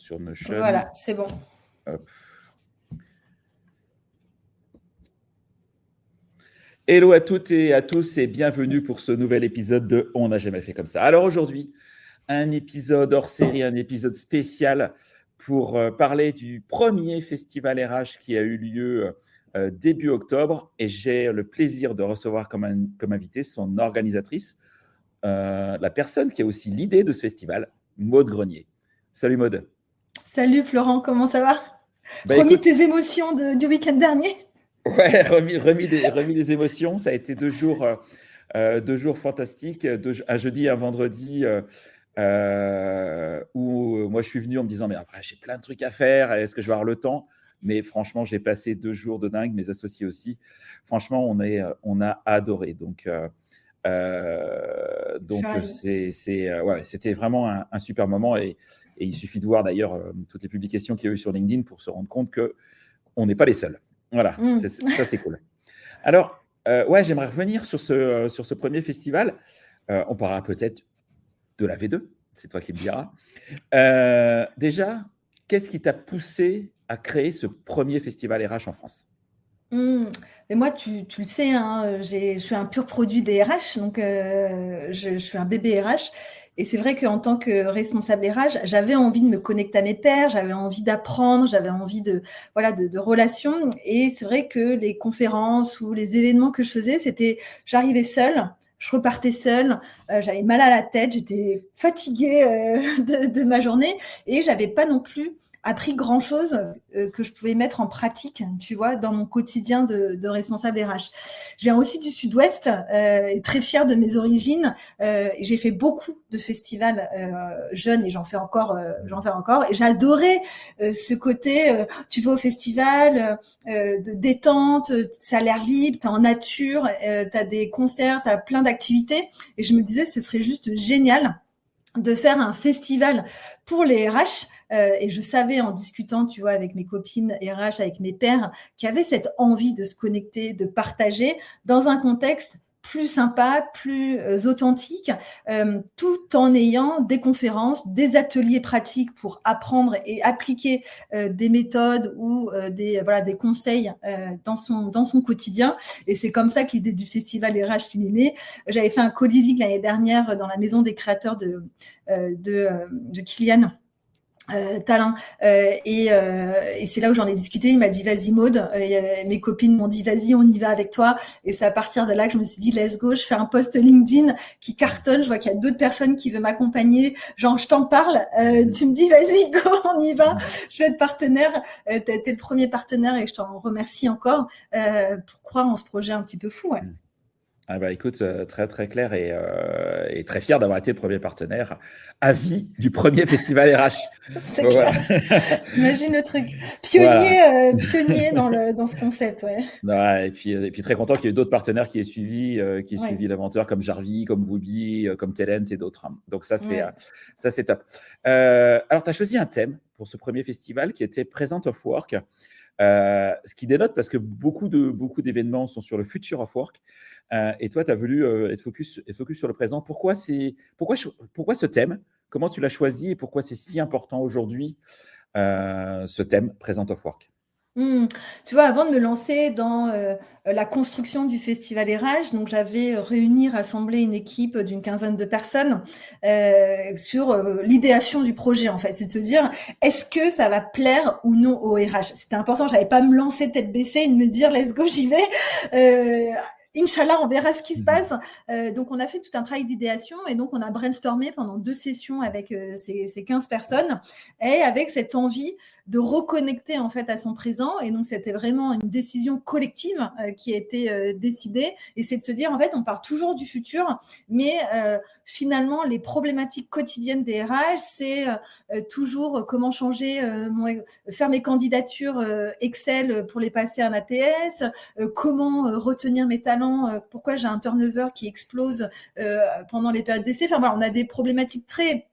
sur Notion. Voilà, c'est bon. Hop. Hello à toutes et à tous et bienvenue pour ce nouvel épisode de On n'a jamais fait comme ça. Alors aujourd'hui, un épisode hors série, un épisode spécial pour parler du premier festival RH qui a eu lieu début octobre, et j'ai le plaisir de recevoir comme invité son organisatrice, la personne qui a aussi l'idée de ce festival, Maude Grenier. Salut Maude. Salut Florent, comment ça va? Remis tes émotions du week-end dernier? Ouais, remis des émotions. Ça a été 2 jours fantastiques, un jeudi et un vendredi où moi je suis venu en me disant mais après j'ai plein de trucs à faire, est-ce que je vais avoir le temps? Mais franchement, j'ai passé 2 jours de dingue, mes associés aussi. Franchement, on a adoré. Donc c'était vraiment un super moment, et il suffit de voir d'ailleurs toutes les publications qu'il y a eu sur LinkedIn pour se rendre compte qu'on n'est pas les seuls. Voilà, ça c'est cool. Alors, j'aimerais revenir sur ce premier festival. On parlera peut-être de la V2, c'est toi qui me diras. Déjà, qu'est-ce qui t'a poussé à créer ce premier festival RH en France ? Mais moi, tu le sais, hein, je suis un pur produit des RH, donc je suis un bébé RH. Et c'est vrai qu'en tant que responsable RH, j'avais envie de me connecter à mes pairs, j'avais envie d'apprendre, j'avais envie de relations. Et c'est vrai que les conférences ou les événements que je faisais, j'arrivais seule, je repartais seule, j'avais mal à la tête, j'étais fatiguée de ma journée, et j'avais pas non plus appris grand-chose que je pouvais mettre en pratique, tu vois, dans mon quotidien de responsable RH. Je viens aussi du Sud-Ouest, et très fière de mes origines. J'ai fait beaucoup de festivals jeunes, et j'en fais encore. Et j'ai adoré ce côté, tu vas au festival, de détente, ça a l'air libre, t'es en nature, t'as des concerts, t'as plein d'activités. Et je me disais, ce serait juste génial de faire un festival pour les RH. Et je savais en discutant, tu vois, avec mes copines RH, avec mes pairs, qu'il y avait cette envie de se connecter, de partager dans un contexte plus sympa, plus authentique, tout en ayant des conférences, des ateliers pratiques pour apprendre et appliquer des méthodes ou des conseils dans son quotidien. Et c'est comme ça que l'idée du festival RH est née. J'avais fait un co-living l'année dernière dans la maison des créateurs de Kylian Talin, et c'est là où j'en ai discuté. Il m'a dit vas-y Maude, mes copines m'ont dit vas-y on y va avec toi, et c'est à partir de là que je me suis dit let's go. Je fais un post LinkedIn qui cartonne, je vois qu'il y a d'autres personnes qui veulent m'accompagner, genre je t'en parle, tu me dis vas-y go, on y va, je vais être partenaire. T'as été le premier partenaire et je t'en remercie encore pour croire en ce projet un petit peu fou. Ouais. Ah bah écoute, très très clair, et très fier d'avoir été le premier partenaire à vie du premier festival RH. C'est clair. Voilà. T'imagines le truc. Pionnier, pionnier dans ce concept, ouais. Ouais, et puis très content qu'il y ait d'autres partenaires qui aient suivi l'aventure, comme Jarvis, comme Woobi, comme Talent et d'autres. Donc ça c'est top. Alors tu as choisi un thème pour ce premier festival qui était Present of Work. Ce qui dénote, parce que beaucoup d'événements sont sur le future of work, et toi, tu as voulu être focus sur le présent. Pourquoi ce thème? Comment tu l'as choisi et pourquoi c'est si important aujourd'hui, ce thème Present of Work? Tu vois, avant de me lancer dans la construction du festival RH, donc j'avais rassemblé une équipe d'une 15aine de personnes sur l'idéation du projet, en fait. C'est de se dire, est-ce que ça va plaire ou non au RH? C'était important, j'avais pas me lancer tête baissée et de me dire, let's go, j'y vais. Inch'Allah, on verra ce qui se passe. Donc, on a fait tout un travail d'idéation, et donc on a brainstormé pendant 2 sessions avec ces 15 personnes, et avec cette envie de reconnecter en fait à son présent. Et donc, c'était vraiment une décision collective qui a été décidée. Et c'est de se dire, en fait, on part toujours du futur, mais finalement, les problématiques quotidiennes des RH, c'est toujours comment changer, faire mes candidatures Excel pour les passer à un ATS, comment retenir mes talents, pourquoi j'ai un turnover qui explose pendant les périodes d'essai. Enfin voilà, on a des problématiques très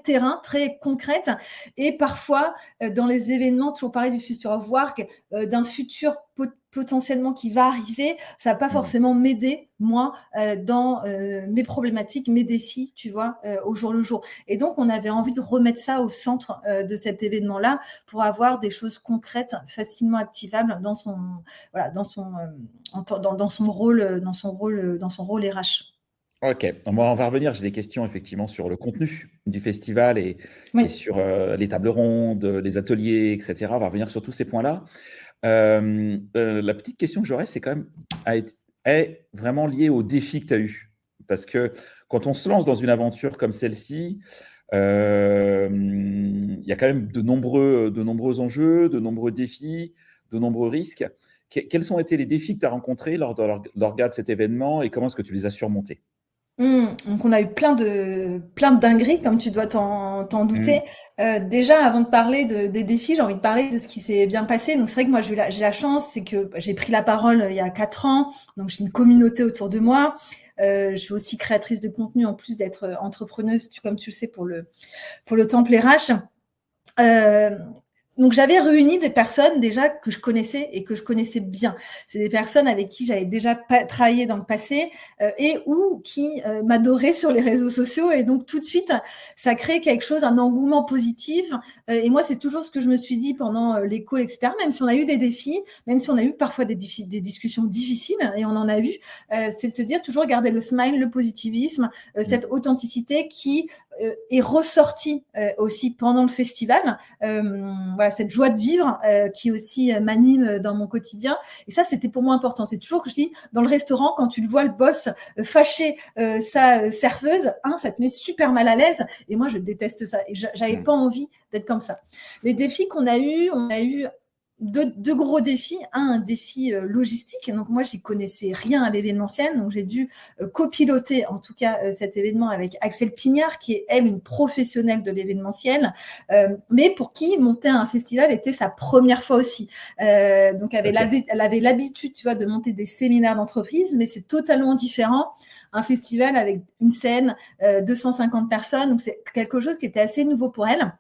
terrain, très concrètes, et parfois dans les événements, toujours parler du future of work, d'un futur potentiellement qui va arriver, ça va pas forcément m'aider, moi, dans mes problématiques, mes défis, tu vois, au jour le jour. Et donc, on avait envie de remettre ça au centre de cet événement-là pour avoir des choses concrètes, facilement activables dans son, voilà, dans son rôle RH. Ok, on va revenir. J'ai des questions effectivement sur le contenu du festival et Oui. sur les tables rondes, les ateliers, etc. On va revenir sur tous ces points-là. La petite question que j'aurais, c'est quand même est vraiment liée au défi que tu as eu. Parce que quand on se lance dans une aventure comme celle-ci, il y a quand même de nombreux enjeux, de nombreux défis, de nombreux risques. Quels ont été les défis que tu as rencontrés lors de cet événement et comment est-ce que tu les as surmontés? Donc on a eu plein de dingueries, comme tu dois t'en douter. Déjà, avant de parler des défis, j'ai envie de parler de ce qui s'est bien passé. Donc c'est vrai que moi j'ai la chance, c'est que j'ai pris la parole il y a 4 ans, donc j'ai une communauté autour de moi. Je suis aussi créatrice de contenu en plus d'être entrepreneuse, comme tu le sais, pour le Temple RH. Donc j'avais réuni des personnes déjà que je connaissais et que je connaissais bien. C'est des personnes avec qui j'avais déjà travaillé dans le passé et ou qui m'adoraient sur les réseaux sociaux. Et donc tout de suite, ça crée quelque chose, un engouement positif. Et moi, c'est toujours ce que je me suis dit pendant les calls, etc. Même si on a eu des défis, même si on a eu parfois des discussions difficiles, et on en a eu, c'est de se dire toujours garder le smile, le positivisme, cette authenticité qui est ressortie aussi pendant le festival. Voilà, cette joie de vivre qui aussi m'anime dans mon quotidien. Et ça, c'était pour moi important. C'est toujours que je dis, dans le restaurant, quand tu le vois, le boss fâcher sa serveuse, ça te met super mal à l'aise. Et moi, je déteste ça. Et j'avais pas envie d'être comme ça. Les défis qu'on a eu, on a eu deux gros défis. Un défi logistique. Donc moi, j'y connaissais rien à l'événementiel. Donc j'ai dû copiloter, en tout cas, cet événement avec Axel Pignard, qui est, elle, une professionnelle de l'événementiel, mais pour qui monter un festival était sa première fois aussi. Donc elle avait l'habitude, tu vois, de monter des séminaires d'entreprise, mais c'est totalement différent. Un festival avec une scène, 250 personnes. Donc c'est quelque chose qui était assez nouveau pour elle.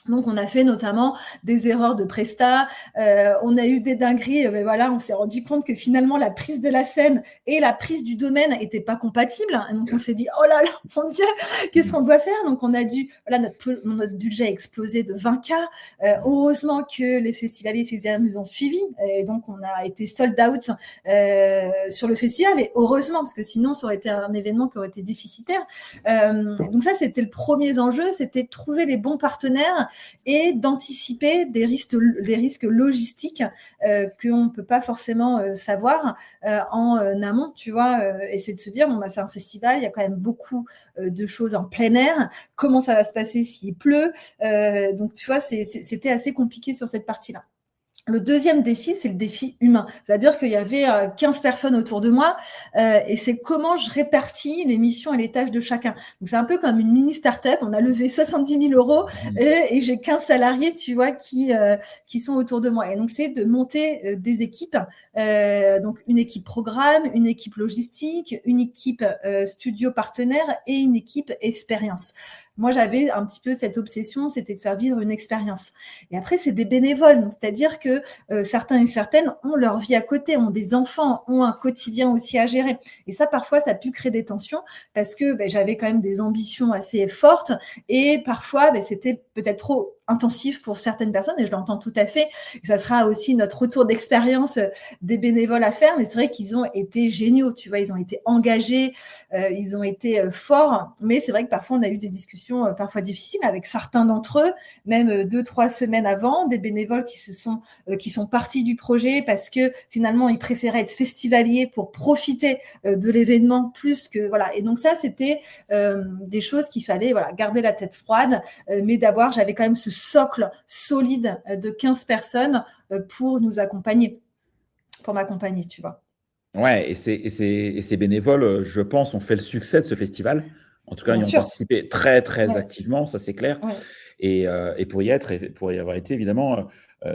Donc, on a fait notamment des erreurs de presta, on a eu des dingueries, mais voilà, on s'est rendu compte que finalement, la prise de la scène et la prise du domaine n'étaient pas compatibles. Et donc, on s'est dit, oh là là, mon Dieu, qu'est-ce qu'on doit faire? Donc, on a dû, voilà, notre budget a explosé de 20K. Heureusement que les festivaliers nous ont suivis. Et donc, on a été sold out sur le festival. Et heureusement, parce que sinon, ça aurait été un événement qui aurait été déficitaire. Donc ça, c'était le premier enjeu, c'était de trouver les bons partenaires et d'anticiper les risques logistiques qu'on ne peut pas forcément savoir en amont, tu vois, et c'est de se dire, bon, bah, c'est un festival, il y a quand même beaucoup de choses en plein air, comment ça va se passer s'il pleut, donc tu vois, c'était assez compliqué sur cette partie-là. Le deuxième défi, c'est le défi humain. C'est-à-dire qu'il y avait 15 personnes autour de moi et c'est comment je répartis les missions et les tâches de chacun. Donc, c'est un peu comme une mini start-up. On a levé 70 000 euros et j'ai 15 salariés, tu vois, qui sont autour de moi. Et donc, c'est de monter des équipes. Donc, une équipe programme, une équipe logistique, une équipe studio partenaire et une équipe expérience. Moi, j'avais un petit peu cette obsession, c'était de faire vivre une expérience. Et après, c'est des bénévoles. Donc, c'est-à-dire que certains et certaines ont leur vie à côté, ont des enfants, ont un quotidien aussi à gérer. Et ça, parfois, ça a pu créer des tensions parce que j'avais quand même des ambitions assez fortes et parfois, c'était peut-être trop intensif pour certaines personnes et je l'entends tout à fait. Et ça sera aussi notre retour d'expérience des bénévoles à faire, mais c'est vrai qu'ils ont été géniaux, tu vois, ils ont été engagés, ils ont été forts, mais c'est vrai que parfois on a eu des discussions parfois difficiles avec certains d'entre eux, même 2-3 semaines avant, des bénévoles qui sont partis du projet parce que finalement ils préféraient être festivaliers pour profiter de l'événement plus que voilà. Et donc ça c'était des choses qu'il fallait voilà garder la tête froide, mais j'avais quand même ce socle solide de 15 personnes pour m'accompagner, tu vois. Ouais, et ces bénévoles, je pense, ont fait le succès de ce festival. En tout cas, Bien ils ont sûr. participé très, très Ouais. activement, ça c'est clair. Ouais. Et pour y avoir été, évidemment,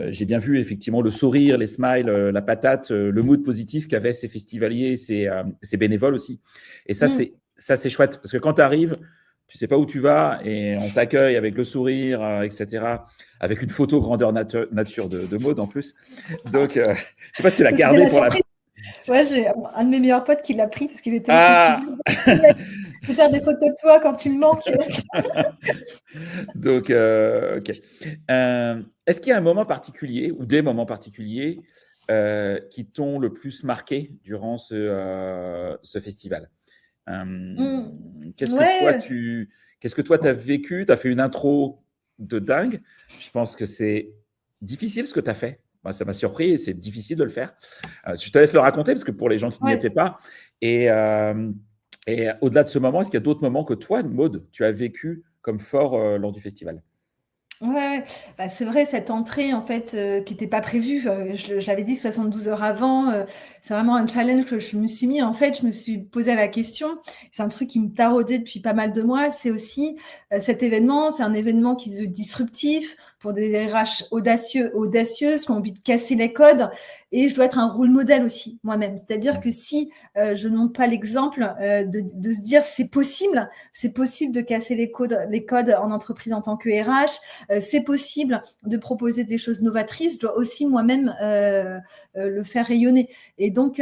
j'ai bien vu effectivement le sourire, les smiles, la patate, le mood positif qu'avaient ces festivaliers, ces bénévoles aussi. Et ça, c'est chouette, parce que quand tu arrives, tu sais pas où tu vas et on t'accueille avec le sourire, etc., avec une photo grandeur nature de Maud en plus. Donc, je sais pas si tu l'as gardé la pour surprise. Ouais, j'ai un de mes meilleurs potes qui l'a pris parce qu'il était au Ah festival. Je peux faire des photos de toi quand tu me manques. Donc, ok. Est-ce qu'il y a un moment particulier ou des moments particuliers qui t'ont le plus marqué durant ce festival? Qu'est-ce que toi, Ouais. tu as vécu? Tu as fait une intro de dingue. Je pense que c'est difficile ce que tu as fait. Moi, ça m'a surpris et c'est difficile de le faire. Je te laisse le raconter parce que pour les gens qui n'y Ouais. étaient pas. Et au-delà de ce moment, est-ce qu'il y a d'autres moments que toi, Maud, tu as vécu comme fort lors du festival? Ouais, bah, c'est vrai cette entrée en fait, qui était pas prévue, j'avais dit 72 heures avant, c'est vraiment un challenge que je me suis mis. En fait, je me suis posé la question, c'est un truc qui me taraudait depuis pas mal de mois, c'est aussi, cet événement, c'est un événement qui se veut disruptif pour des RH audacieuses qui ont envie de casser les codes et je dois être un rôle modèle aussi moi-même. C'est-à-dire que si, je ne montre pas l'exemple, de se dire: c'est possible de casser les codes en entreprise en tant que RH, c'est possible de proposer des choses novatrices, je dois aussi moi-même le faire rayonner. Et donc,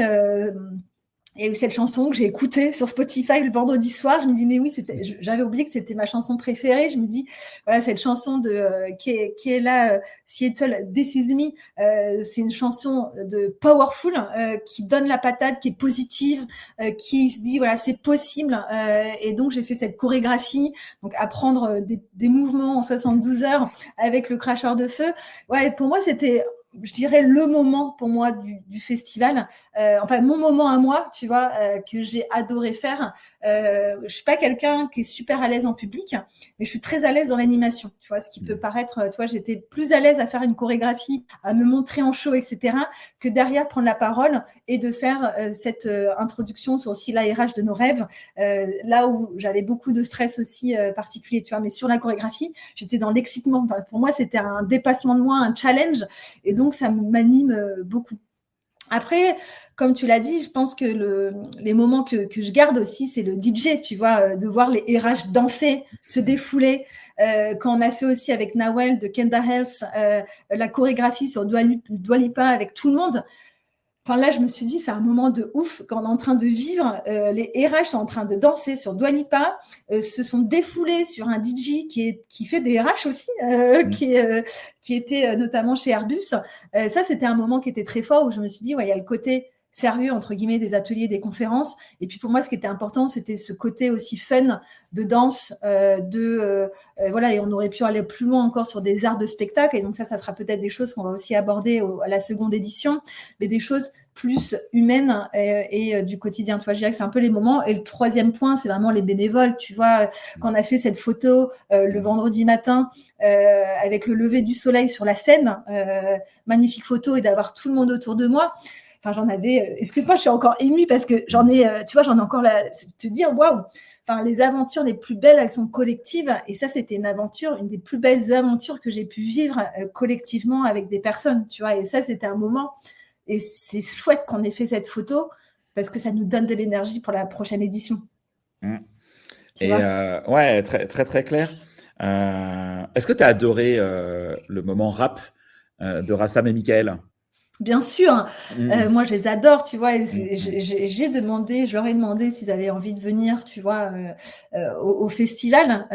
il y a eu cette chanson que j'ai écoutée sur Spotify le vendredi soir. Je me dis, mais oui, j'avais oublié que c'était ma chanson préférée. Je me dis, voilà, cette chanson qui est là, Seattle, This Is Me, c'est une chanson de powerful, qui donne la patate, qui est positive, qui se dit, voilà, c'est possible. Et donc, j'ai fait cette chorégraphie, donc apprendre des mouvements en 72 heures avec le cracheur de feu. Ouais, pour moi, c'était, je dirais, le moment pour moi du festival. Enfin, mon moment à moi, tu vois, que j'ai adoré faire. Je suis pas quelqu'un qui est super à l'aise en public, mais je suis très à l'aise dans l'animation. Tu vois, ce qui peut paraître, tu vois, j'étais plus à l'aise à faire une chorégraphie, à me montrer en show, etc., que derrière prendre la parole et de faire cette introduction sur aussi l'ARH de nos rêves. Là où j'avais beaucoup de stress aussi particulier, tu vois, mais sur la chorégraphie, j'étais dans l'excitement. Enfin, pour moi, c'était un dépassement de moi, un challenge, et donc ça m'anime beaucoup. Après, comme tu l'as dit, je pense que les moments que je garde aussi, c'est le DJ, tu vois, de voir les RH danser, se défouler. Quand on a fait aussi avec Nawel de Kenda Health, la chorégraphie sur Dua Lipa avec tout le monde. Enfin là, je me suis dit, c'est un moment de ouf quand on est en train de vivre. Les RH sont en train de danser sur Dua Lipa, se sont défoulés sur un DJ qui fait des RH aussi, qui était notamment chez Airbus. Ça, c'était un moment qui était très fort où je me suis dit, ouais, il y a le côté sérieux entre guillemets des ateliers, des conférences. Et puis pour moi, ce qui était important, c'était ce côté aussi fun de danse, voilà. Et on aurait pu aller plus loin encore sur des arts de spectacle. Et donc ça sera peut-être des choses qu'on va aussi aborder à la seconde édition, mais des choses plus humaines et du quotidien. Tu vois, je dirais que c'est un peu les moments. Et le troisième point, c'est vraiment les bénévoles. Tu vois, quand on a fait cette photo le vendredi matin avec le lever du soleil sur la Seine, magnifique photo, et d'avoir tout le monde autour de moi. Enfin, j'en avais. Excuse-moi, je suis encore émue parce que j'en ai. Tu vois, j'en ai encore là. Te dire, waouh. Enfin, les aventures les plus belles, elles sont collectives. Et ça, c'était une des plus belles aventures que j'ai pu vivre collectivement avec des personnes. Tu vois, et ça, c'était un moment. Et c'est chouette qu'on ait fait cette photo parce que ça nous donne de l'énergie pour la prochaine édition. Tu et ouais, très, très, très clair. Est-ce que tu as adoré le moment rap de Rassam et Michael? Bien sûr, moi je les adore, tu vois. J'ai demandé, je leur ai demandé s'ils avaient envie de venir, tu vois, au festival,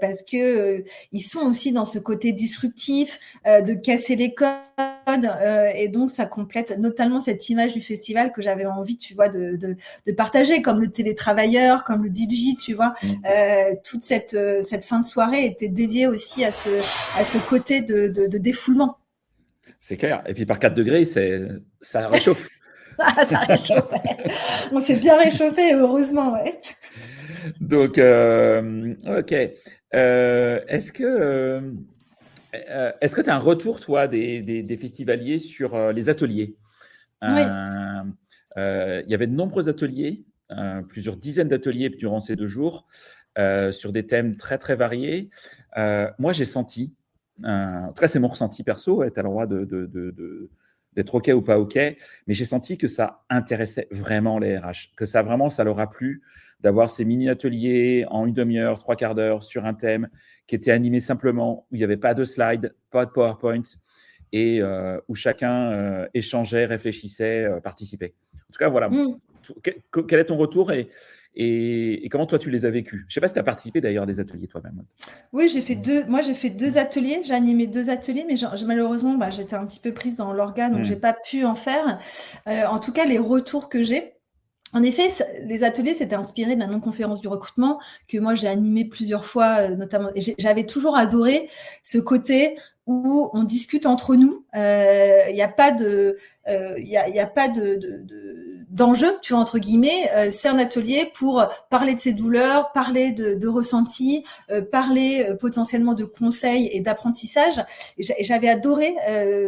parce que ils sont aussi dans ce côté disruptif, de casser les codes, et donc ça complète notamment cette image du festival que j'avais envie, tu vois, de partager, comme le télétravailleur, comme le DJ, tu vois. Toute cette fin de soirée était dédiée aussi à ce côté de défoulement. C'est clair. Et puis par 4 degrés, ça réchauffe. Ça réchauffe. On s'est bien réchauffé, heureusement, ouais. Donc, ok. Est-ce que tu as un retour, toi, des festivaliers sur les ateliers? Oui. Il y avait de nombreux ateliers, plusieurs dizaines d'ateliers durant ces 2 jours, sur des thèmes très, très variés. Moi, j'ai senti, en tout cas, c'est mon ressenti perso, tu as le droit d'être OK ou pas OK, mais j'ai senti que ça intéressait vraiment les RH, que ça leur a plu d'avoir ces mini-ateliers en une demi-heure, 3/4 d'heure sur un thème qui était animé simplement, où il n'y avait pas de slide, pas de PowerPoint, et où chacun échangeait, réfléchissait, participait. En tout cas, voilà. Quel est ton retour et comment toi tu les as vécus? Je ne sais pas si tu as participé d'ailleurs à des ateliers toi-même. Oui, j'ai fait 2 ateliers, j'ai animé 2 ateliers, mais malheureusement, j'étais un petit peu prise dans l'orga, donc j'ai pas pu en faire. En tout cas, les retours que j'ai, en effet, les ateliers, c'était inspiré de la non-conférence du recrutement que moi j'ai animé plusieurs fois, notamment. Et j'avais toujours adoré ce côté où on discute entre nous. Il n'y a pas d'enjeu, tu vois, entre guillemets. C'est un atelier pour parler de ses douleurs, parler de ressentis, parler potentiellement de conseils et d'apprentissage. Et j'avais adoré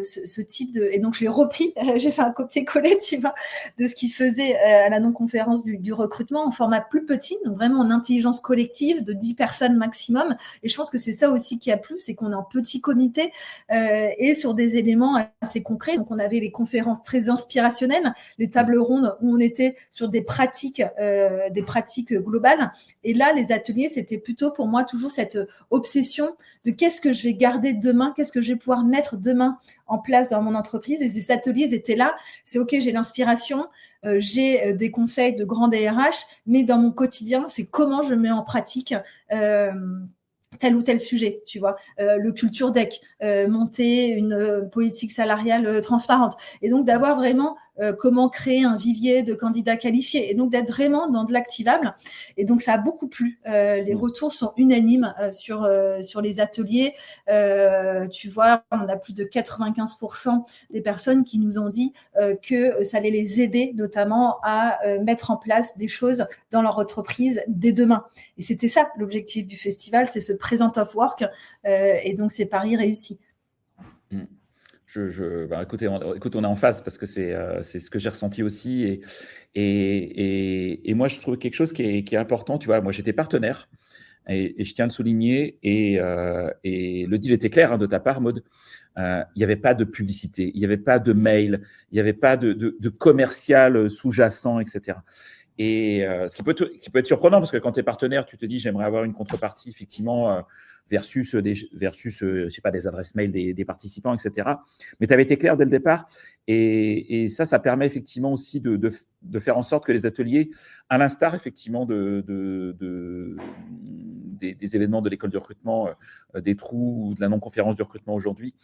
ce type de. Et donc je l'ai repris. J'ai fait un copier-coller, tu vois, de ce qu'il faisait à la non-conférence du recrutement en format plus petit, donc vraiment en intelligence collective de 10 personnes maximum. Et je pense que c'est ça aussi qui a plu, c'est qu'on est en petit comité et sur des éléments assez concrets. Donc on avait les conférences très inspirationnelles, les tables rondes où on était sur des pratiques globales. Et là, les ateliers, c'était plutôt pour moi toujours cette obsession de qu'est-ce que je vais garder demain, qu'est-ce que je vais pouvoir mettre demain en place dans mon entreprise. Et ces ateliers étaient là. C'est OK, j'ai l'inspiration, j'ai des conseils de grands DRH, mais dans mon quotidien, c'est comment je mets en pratique tel ou tel sujet, tu vois, le culture deck, monter une politique salariale transparente. Et donc, d'avoir vraiment comment créer un vivier de candidats qualifiés. Et donc, d'être vraiment dans de l'activable. Et donc, ça a beaucoup plu. Les retours sont unanimes sur les ateliers. Tu vois, on a plus de 95% des personnes qui nous ont dit que ça allait les aider, notamment à mettre en place des choses dans leur entreprise dès demain. Et c'était ça, l'objectif du festival, c'est ce present of work. Et donc, c'est pari réussi. Écoute, on est en phase parce que c'est ce que j'ai ressenti aussi. Et moi, je trouve quelque chose qui est important. Tu vois, moi, j'étais partenaire et je tiens à le souligner. Et le deal était clair de ta part, Maud. Il n'y avait pas de publicité, il n'y avait pas de mail, il n'y avait pas de commercial sous-jacent, etc. Et ce qui peut être surprenant, parce que quand tu es partenaire, tu te dis, j'aimerais avoir une contrepartie, effectivement, versus je sais pas, des adresses mail des participants, etc. Mais tu avais été clair dès le départ. Et ça permet effectivement aussi de faire en sorte que les ateliers, à l'instar, effectivement, des événements de l'école de recrutement, des trous ou de la non-conférence de recrutement aujourd'hui,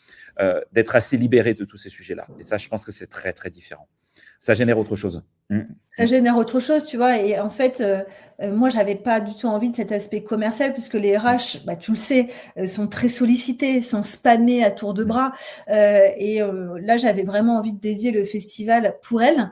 d'être assez libérés de tous ces sujets-là. Et ça, je pense que c'est très, très différent. Ça génère autre chose. Ça génère autre chose, tu vois. Et en fait, moi, j'avais pas du tout envie de cet aspect commercial puisque les RH, tu le sais, sont très sollicités, sont spammés à tour de bras. Là, j'avais vraiment envie de dédier le festival pour elles,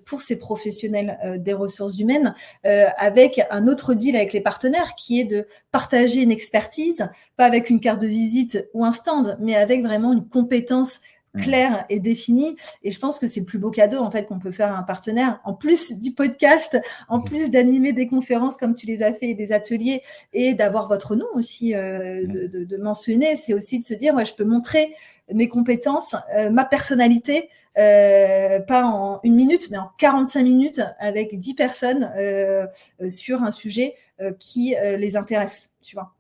pour ces professionnels des ressources humaines, avec un autre deal avec les partenaires qui est de partager une expertise, pas avec une carte de visite ou un stand, mais avec vraiment une compétence clair et défini. Et je pense que c'est le plus beau cadeau en fait qu'on peut faire à un partenaire, en plus du podcast, en plus d'animer des conférences comme tu les as fait et des ateliers et d'avoir votre nom aussi de mentionner. C'est aussi de se dire, je peux montrer mes compétences, ma personnalité, pas en 1 minute, mais en 45 minutes avec 10 personnes sur un sujet qui les intéresse, tu vois.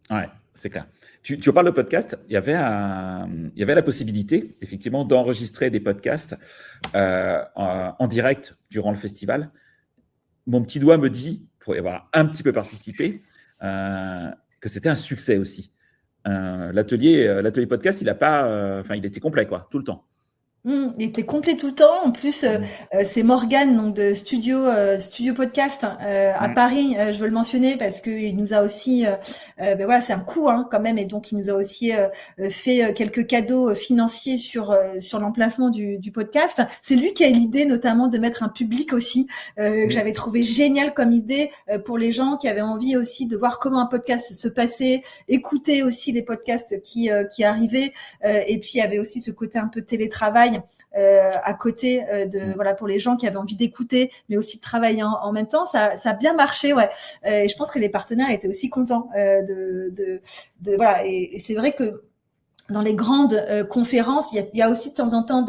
Ouais, c'est clair. Tu parles de podcast, il y avait la possibilité, effectivement, d'enregistrer des podcasts en direct durant le festival. Mon petit doigt me dit, pour y avoir un petit peu participé, que c'était un succès aussi. L'atelier podcast, il était complet, quoi, tout le temps. Il était complet tout le temps. En plus, c'est Morgane, donc de Studio Podcast à Paris. Je veux le mentionner parce que il nous a aussi, c'est un coût quand même, et donc il nous a aussi fait quelques cadeaux financiers sur l'emplacement du podcast. C'est lui qui a l'idée notamment de mettre un public aussi que j'avais trouvé génial comme idée pour les gens qui avaient envie aussi de voir comment un podcast se passait, écouter aussi les podcasts qui arrivaient, et puis il y avait aussi ce côté un peu télétravail à côté pour les gens qui avaient envie d'écouter mais aussi de travailler en même temps. Ça a bien marché, et je pense que les partenaires étaient aussi contents et c'est vrai que dans les grandes conférences, il y a aussi de temps en temps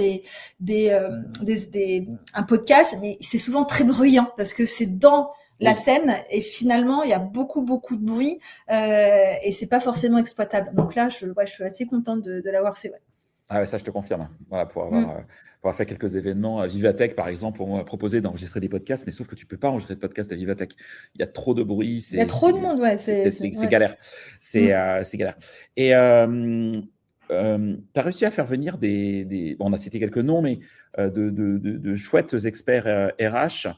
un podcast, mais c'est souvent très bruyant parce que c'est dans la scène et finalement il y a beaucoup de bruit et c'est pas forcément exploitable. Donc là, je suis assez contente de l'avoir fait. Ouais. Ah ouais, ça je te confirme. Voilà, pour avoir fait quelques événements à Vivatech, par exemple, on m'a proposé d'enregistrer des podcasts, mais sauf que tu peux pas enregistrer de podcast à Vivatech. Il y a trop de bruit. Il y a trop de monde, ouais. C'est galère. C'est galère. Et tu as réussi à faire venir bon, on a cité quelques noms, mais de chouettes experts RH.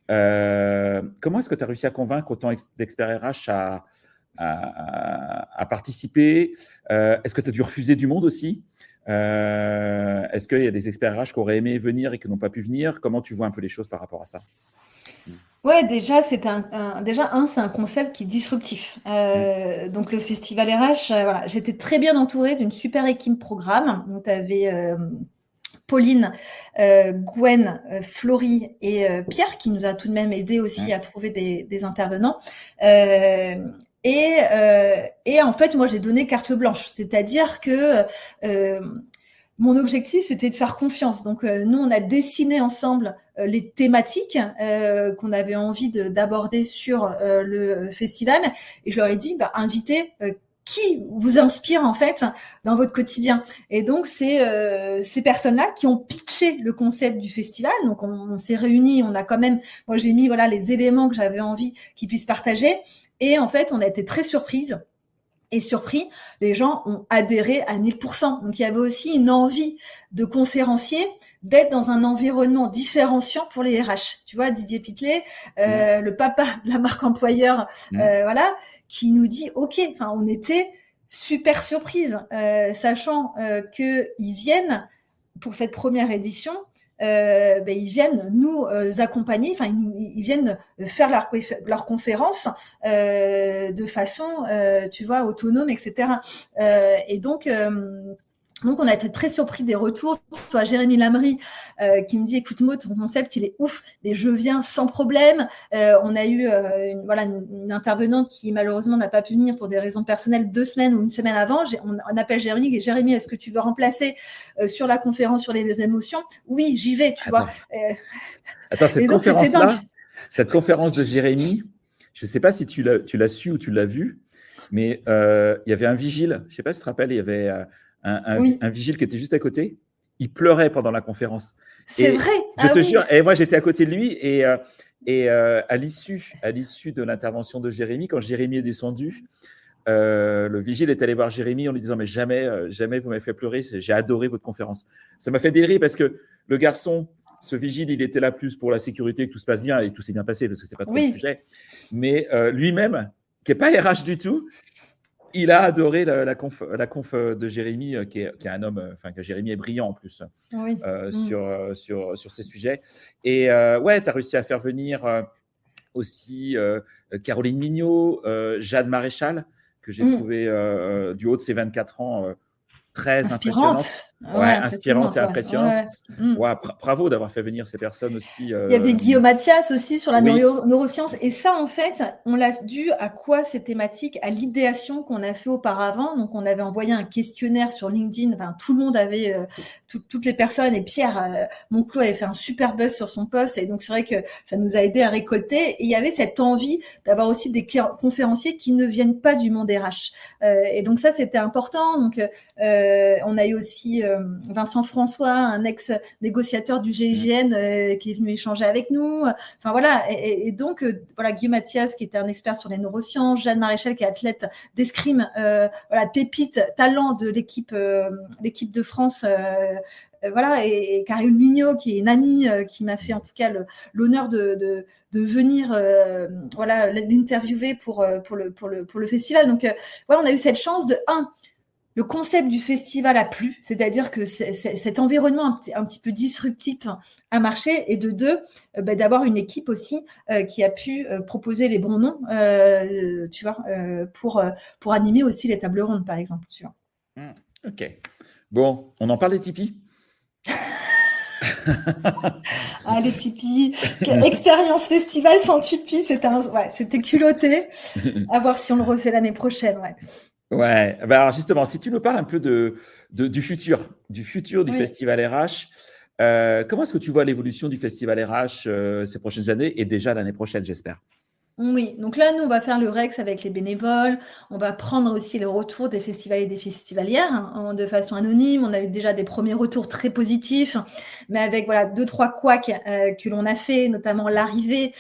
Comment est-ce que tu as réussi à convaincre autant d'experts RH à participer? Est-ce que tu as dû refuser du monde aussi? Est-ce qu'il y a des experts RH qui auraient aimé venir et qui n'ont pas pu venir? Comment tu vois un peu les choses par rapport à ça? Ouais, déjà, c'est c'est un concept qui est disruptif. Donc, le festival RH, voilà, j'étais très bien entourée d'une super équipe programme. Donc, tu avais Pauline, Gwen, Florie et Pierre qui nous a tout de même aidé aussi à trouver des intervenants. Et en fait, moi, j'ai donné carte blanche. C'est-à-dire que mon objectif, c'était de faire confiance. Donc, nous, on a dessiné ensemble les thématiques qu'on avait envie d'aborder sur le festival. Et je leur ai dit, invitez qui vous inspire en fait dans votre quotidien. Et donc, c'est ces personnes-là qui ont pitché le concept du festival. Donc, on s'est réunis, on a quand même, moi, j'ai mis les éléments que j'avais envie qu'ils puissent partager. Et en fait, on a été très surprises. Et surpris, les gens ont adhéré à 1000%. Donc, il y avait aussi une envie de conférencier d'être dans un environnement différenciant pour les RH. Tu vois, Didier Pitlet, le papa de la marque employeur, voilà, qui nous dit, OK, enfin, on était super surprise, sachant qu'ils viennent pour cette première édition. Ils viennent nous accompagner, enfin ils viennent faire leur conférence de façon, tu vois, autonome, etc. Et donc on a été très surpris des retours. Toi, Jérémy Lamry, qui me dit, écoute Maud, ton concept, il est ouf, mais je viens sans problème. On a eu une intervenante qui, malheureusement, n'a pas pu venir pour des raisons personnelles 2 semaines ou 1 semaine avant. On appelle Jérémy, et Jérémy, est-ce que tu veux remplacer sur la conférence sur les émotions? Oui, j'y vais, tu vois. Attends, cette conférence de Jérémy, je ne sais pas si tu l'as su ou tu l'as vu, mais il y avait un vigile, je ne sais pas si tu te rappelles, il y avait un vigile qui était juste à côté. Il pleurait pendant la conférence. C'est vrai. Je te jure. Et moi, j'étais à côté de lui. Et à l'issue de l'intervention de Jérémy, quand Jérémy est descendu, le vigile est allé voir Jérémy en lui disant, mais jamais vous m'avez fait pleurer. J'ai adoré votre conférence. Ça m'a fait délirer parce que le garçon, ce vigile, il était là plus pour la sécurité, que tout se passe bien, et tout s'est bien passé parce que c'est pas trop le sujet. Mais lui-même, qui n'est pas RH du tout, il a adoré la conf de Jérémy, qui est un homme, enfin, que Jérémy est brillant en plus sur ces sujets. Et ouais, tu as réussi à faire venir aussi Caroline Mignot, Jade Maréchal, que j'ai trouvé du haut de ses 24 ans très impressionnante. Inspirante et impressionnante. Bravo d'avoir fait venir ces personnes aussi. Il y avait Guillaume Mathias aussi sur la neuroscience. Et ça, en fait, on l'a dû à quoi ces thématiques? À l'idéation qu'on a fait auparavant. Donc, on avait envoyé un questionnaire sur LinkedIn. Enfin, tout le monde avait, toutes les personnes. Et Pierre Monclos avait fait un super buzz sur son post. Et donc, c'est vrai que ça nous a aidé à récolter. Et il y avait cette envie d'avoir aussi des conférenciers qui ne viennent pas du monde RH. Et donc, ça, c'était important. Donc, on a eu aussi Vincent François, un ex-négociateur du GIGN qui est venu échanger avec nous. Enfin voilà, et donc voilà, Guillaume Mathias qui était un expert sur les neurosciences, Jeanne Maréchal qui est athlète d'escrime, voilà, pépite, talent de l'équipe de France. Voilà, et Caroline Mignot qui est une amie qui m'a fait en tout cas l'honneur de venir voilà, l'interviewer pour le festival. Donc voilà, on a eu cette chance de le concept du festival a plu, c'est-à-dire que cet environnement un petit peu disruptif a marché, et de 2, d'avoir une équipe aussi qui a pu proposer les bons noms, tu vois, pour animer aussi les tables rondes, par exemple. Tu vois. Ok. Bon, on en parle des Tipeee. Les Tipeee, expérience festival sans Tipeee, c'était culotté. À voir si on le refait l'année prochaine, ouais. Ouais, bah, alors justement, si tu nous parles un peu du futur du Oui. festival RH, comment est-ce que tu vois l'évolution du festival RH, ces prochaines années et déjà l'année prochaine, j'espère? Oui, donc là, nous, on va faire le Rex avec les bénévoles. On va prendre aussi le retour des festivaliers et des festivalières, hein, de façon anonyme. On a eu déjà des premiers retours très positifs, mais avec voilà 2-3 couacs que l'on a fait, notamment l'arrivée.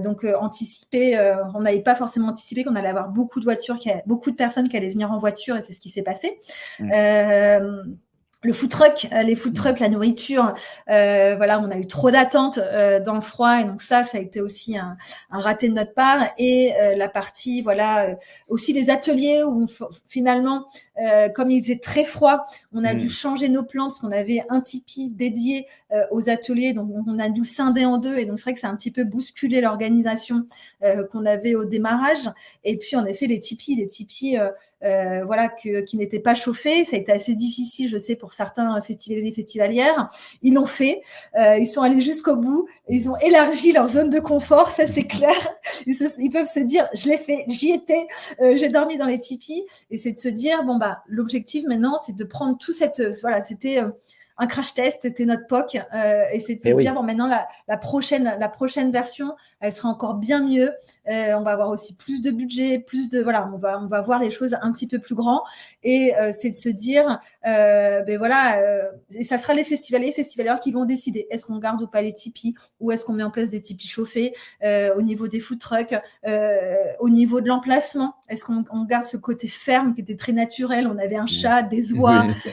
Donc anticipé, on n'avait pas forcément anticipé qu'on allait avoir beaucoup de voitures, beaucoup de personnes qui allaient venir en voiture, et c'est ce qui s'est passé. Mmh. Euh, le food truck, les food trucks, la nourriture, voilà, on a eu trop d'attentes dans le froid, et donc ça a été aussi un raté de notre part. Et la partie, voilà, aussi les ateliers où finalement, comme il faisait très froid, on a dû Mmh. changer nos plans parce qu'on avait un Tipeee dédié aux ateliers, donc on a dû scinder en deux, et donc c'est vrai que ça a un petit peu bousculé l'organisation qu'on avait au démarrage. Et puis en effet, les Tipeee voilà, qui n'étaient pas chauffés, ça a été assez difficile, je sais, pour certains festivaliers et festivalières. Ils l'ont fait, ils sont allés jusqu'au bout, et ils ont élargi leur zone de confort, ça c'est clair. Ils peuvent se dire, je l'ai fait, j'y étais, j'ai dormi dans les Tipeee, et c'est de se dire, bon bah, l'objectif maintenant, c'est de prendre tout cette, voilà, c'était un crash test, c'était notre POC, et c'est de se Et dire, oui. bon, maintenant, la prochaine version, elle sera encore bien mieux. On va avoir aussi plus de budget, voilà, on va voir les choses un petit peu plus grand, et c'est de se dire, ben voilà, et ça sera les festivaliers et festivalières qui vont décider, est-ce qu'on garde ou pas les Tipeee, ou est-ce qu'on met en place des Tipeee chauffés, au niveau des food trucks, au niveau de l'emplacement, est-ce qu'on garde ce côté ferme qui était très naturel, on avait un chat, des oies, Oui.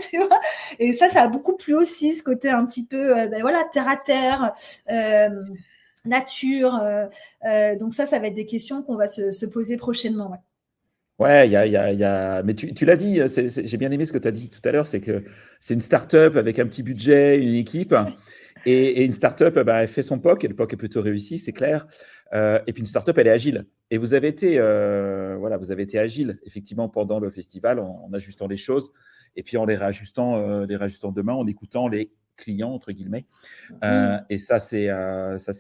tu vois, et ça a beaucoup plu aussi, ce côté un petit peu, ben voilà, terre à terre, nature. Donc ça va être des questions qu'on va se poser prochainement. Ouais. Ouais, mais tu l'as dit, j'ai bien aimé ce que tu as dit tout à l'heure, c'est que c'est une start-up avec un petit budget, une équipe. Et une start-up, bah, elle fait son POC, et le POC est plutôt réussi, c'est clair. Et puis une start-up, elle est agile. Et vous avez été, voilà, vous avez été agile, effectivement, pendant le festival, en ajustant les choses, et puis en les réajustant demain, en écoutant les clients, entre guillemets. Mm. Et ça, c'est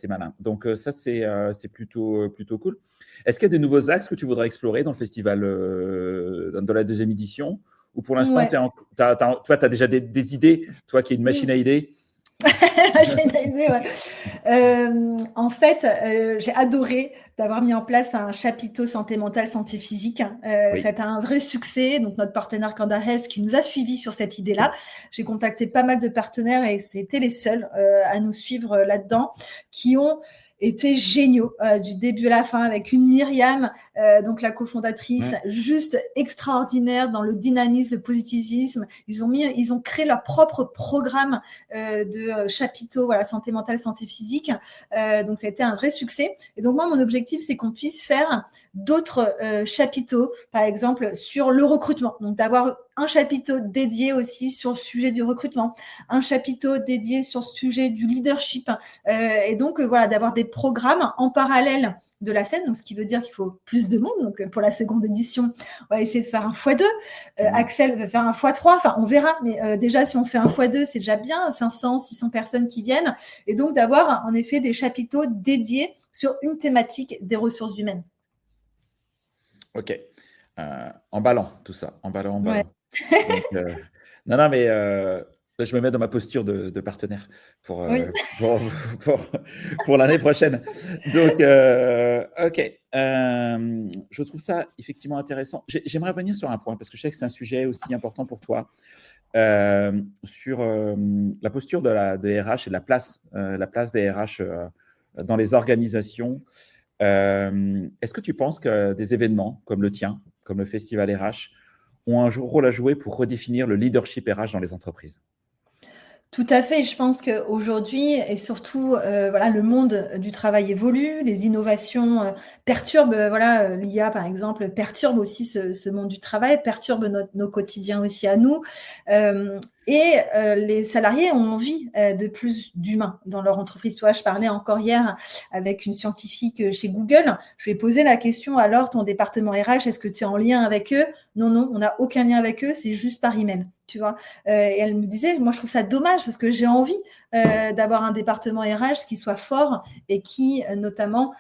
malin. Donc, ça, c'est plutôt cool. Est-ce qu'il y a des nouveaux axes que tu voudrais explorer dans le festival, dans la deuxième édition? Ou pour l'instant, Ouais. toi, tu as déjà des idées, toi qui es une machine à Mm. idées? J'ai une idée, ouais. En fait, j'ai adoré d'avoir mis en place un chapiteau santé mentale, santé physique. Oui. C'était un vrai succès. Donc, notre partenaire Candares qui nous a suivis sur cette idée-là. J'ai contacté pas mal de partenaires, et c'était les seuls à nous suivre là-dedans, qui ont été géniaux du début à la fin, avec une Myriam, donc la cofondatrice, Mmh. juste extraordinaire dans le dynamisme, le positivisme. Ils ont créé leur propre programme de chapiteaux, voilà, santé mentale, santé physique. Donc ça a été un vrai succès. Et donc moi, mon objectif, c'est qu'on puisse faire d'autres chapiteaux, par exemple sur le recrutement. Donc d'avoir un chapiteau dédié aussi sur le sujet du recrutement, un chapiteau dédié sur le sujet du leadership, et donc voilà, d'avoir des programmes en parallèle de la scène, donc ce qui veut dire qu'il faut plus de monde. Donc pour la seconde édition, on va essayer de faire un x2. Mmh. Axel veut faire un x3, enfin on verra, mais déjà si on fait un x2, c'est déjà bien, 500, 600 personnes qui viennent, et donc d'avoir en effet des chapiteaux dédiés sur une thématique des ressources humaines. Ok. Emballant, tout ça. Emballant, Ouais. emballant. Donc, non, non, mais là, je me mets dans ma posture de partenaire pour, Oui. pour, pour l'année prochaine. Donc, ok. Je trouve ça effectivement intéressant. J'aimerais revenir sur un point, parce que je sais que c'est un sujet aussi important pour toi, sur la posture des RH et la place des RH dans les organisations. Est-ce que tu penses que des événements comme le tien, comme le Festival RH, ont un rôle à jouer pour redéfinir le leadership RH dans les entreprises? Tout à fait. Je pense qu'aujourd'hui, et surtout, voilà, le monde du travail évolue, les innovations perturbent, voilà, l'IA par exemple perturbe aussi ce monde du travail, perturbe nos quotidiens aussi à nous. Et les salariés ont envie de plus d'humains dans leur entreprise. Tu vois, je parlais encore hier avec une scientifique chez Google. Je lui ai posé la question, alors ton département RH, est-ce que tu es en lien avec eux? Non, non, on n'a aucun lien avec eux, c'est juste par email. Tu vois, et elle me disait, moi je trouve ça dommage parce que j'ai envie d'avoir un département RH qui soit fort et qui notamment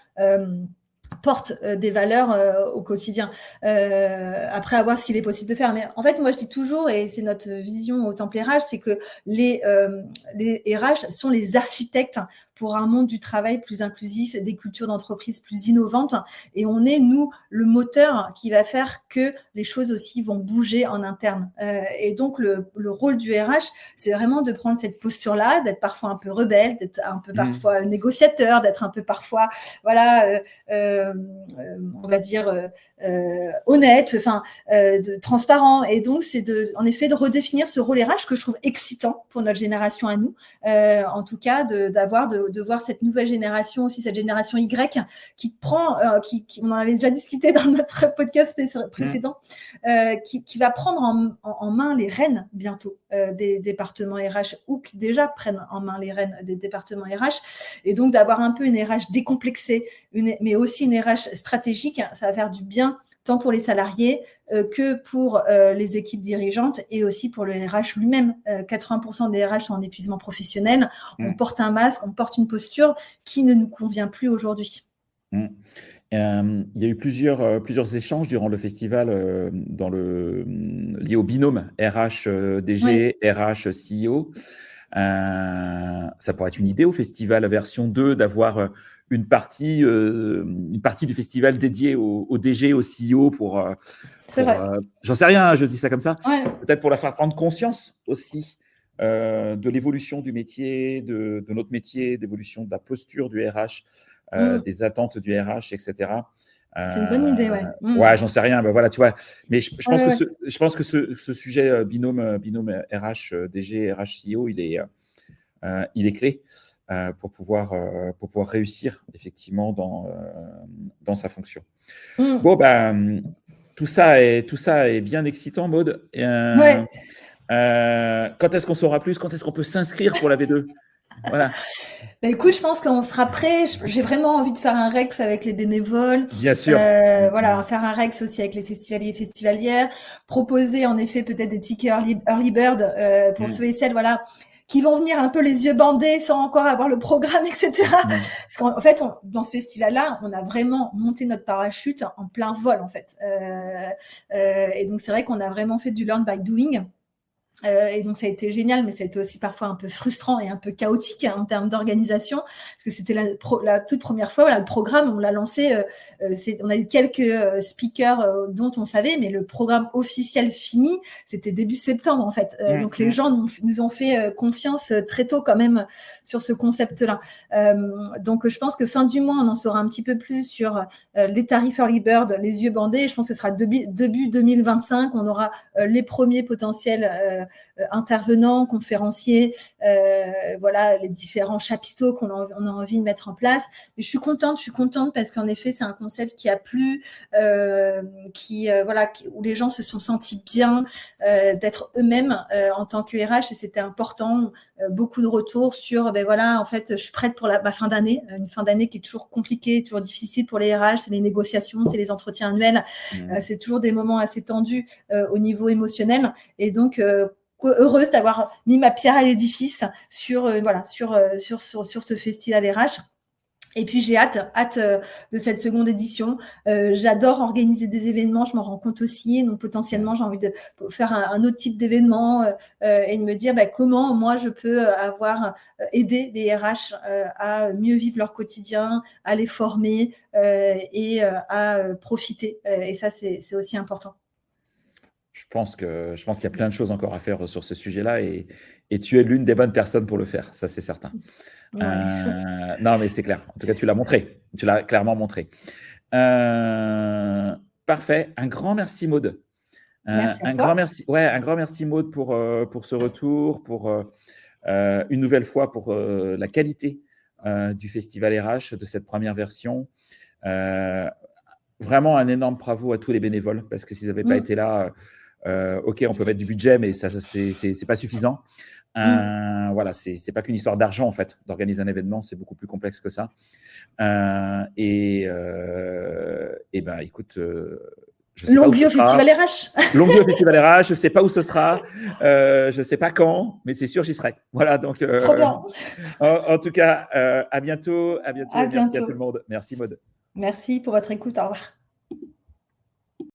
portent des valeurs au quotidien. Après, à voir ce qu'il est possible de faire. Mais en fait, moi, je dis toujours, et c'est notre vision au Temple RH, c'est que les RH sont les architectes pour un monde du travail plus inclusif, des cultures d'entreprise plus innovantes. Et on est, nous, le moteur qui va faire que les choses aussi vont bouger en interne. Et donc, le rôle du RH, c'est vraiment de prendre cette posture-là, d'être parfois un peu rebelle, d'être un peu parfois négociateur, d'être un peu parfois, voilà, on va dire honnête, enfin, transparent. Et donc, c'est en effet de redéfinir ce rôle RH que je trouve excitant pour notre génération à nous. En tout cas, de voir cette nouvelle génération aussi, cette génération Y, qui prend, on en avait déjà discuté dans notre podcast précédent, qui va prendre en main les rênes bientôt des départements RH, ou qui déjà prennent en main les rênes des départements RH, et donc d'avoir un peu une RH décomplexée, mais aussi une RH stratégique. Ça va faire du bien tant pour les salariés que pour les équipes dirigeantes, et aussi pour le RH lui-même. 80% des RH sont en épuisement professionnel. On porte un masque, on porte une posture qui ne nous convient plus aujourd'hui. Il y a eu plusieurs échanges durant le festival liés au binôme RH-DG, RH-CEO. Ça pourrait être une idée au festival version 2 d'avoir une partie du festival dédiée au DG, au CEO C'est vrai. J'en sais rien, je dis ça comme ça. Ouais. Peut-être pour la faire prendre conscience aussi de l'évolution du métier, de notre métier, d'évolution de la posture du RH, des attentes du RH, etc. C'est une bonne idée, ouais. Ouais, j'en sais rien, ben voilà, tu vois. Mais je pense que ce sujet binôme RH, DG, RH, CEO, il est clé pour pouvoir réussir effectivement dans sa fonction. Bon, ben, tout ça est bien excitant, Maud. Quand est-ce qu'on saura plus? Quand est-ce qu'on peut s'inscrire pour la V2? Voilà. Bah, écoute, je pense qu'on sera prêt. J'ai vraiment envie de faire un Rex avec les bénévoles. Bien sûr. Voilà, faire un Rex aussi avec les festivaliers et festivalières. Proposer en effet peut-être des tickets early bird pour ceux et celles, voilà, qui vont venir un peu les yeux bandés sans encore avoir le programme, etc. Parce qu'en fait, dans ce festival-là, on a vraiment monté notre parachute en plein vol, en fait. Et donc, c'est vrai qu'on a vraiment fait du learn by doing. Et donc ça a été génial, mais ça a été aussi parfois un peu frustrant et un peu chaotique en termes d'organisation, parce que c'était la toute première fois. Voilà, le programme, on l'a lancé, on a eu quelques speakers dont on savait, mais le programme officiel fini, c'était début septembre en fait. Donc les gens nous ont fait confiance très tôt quand même sur ce concept-là. Donc je pense que fin du mois, on en saura un petit peu plus sur les tarifs early bird, les yeux bandés. Je pense que ce sera début 2025, on aura les premiers potentiels intervenants, conférenciers, voilà, les différents chapiteaux qu'on a envie de mettre en place. Mais je suis contente parce qu'en effet, c'est un concept qui a plu, où les gens se sont sentis bien d'être eux-mêmes en tant que RH, et c'était important. Beaucoup de retours sur, ben voilà, en fait, je suis prête pour ma fin d'année, une fin d'année qui est toujours compliquée, toujours difficile pour les RH, c'est les négociations, c'est les entretiens annuels, c'est toujours des moments assez tendus au niveau émotionnel, et donc heureuse d'avoir mis ma pierre à l'édifice sur ce festival RH. Et puis j'ai hâte de cette seconde édition. J'adore organiser des événements, je m'en rends compte aussi. Donc potentiellement, j'ai envie de faire un autre type d'événement et de me dire comment moi je peux aider les RH à mieux vivre leur quotidien, à les former et à profiter. Et ça, c'est aussi important. Je pense qu'il y a plein de choses encore à faire sur ce sujet-là, et tu es l'une des bonnes personnes pour le faire, ça c'est certain. Ouais. Non, mais c'est clair. En tout cas, tu l'as montré. Tu l'as clairement montré. Parfait. Un grand merci, Maud. Merci à toi. Un grand merci, Maud, pour ce retour, pour une nouvelle fois pour la qualité du Festival RH, de cette première version. Vraiment un énorme bravo à tous les bénévoles, parce que s'ils n'avaient pas été là, ok, on peut mettre du budget, mais ça c'est pas suffisant. Voilà, c'est pas qu'une histoire d'argent en fait, d'organiser un événement, c'est beaucoup plus complexe que ça. Et ben écoute, longue vie au Festival RH. Longue vie au Festival RH, je sais pas où ce sera, je sais pas quand, mais c'est sûr j'y serai. Voilà, donc Trop bien. En tout cas, à bientôt, À merci bientôt. à tout le monde. Merci Maud. Merci pour votre écoute. Au revoir.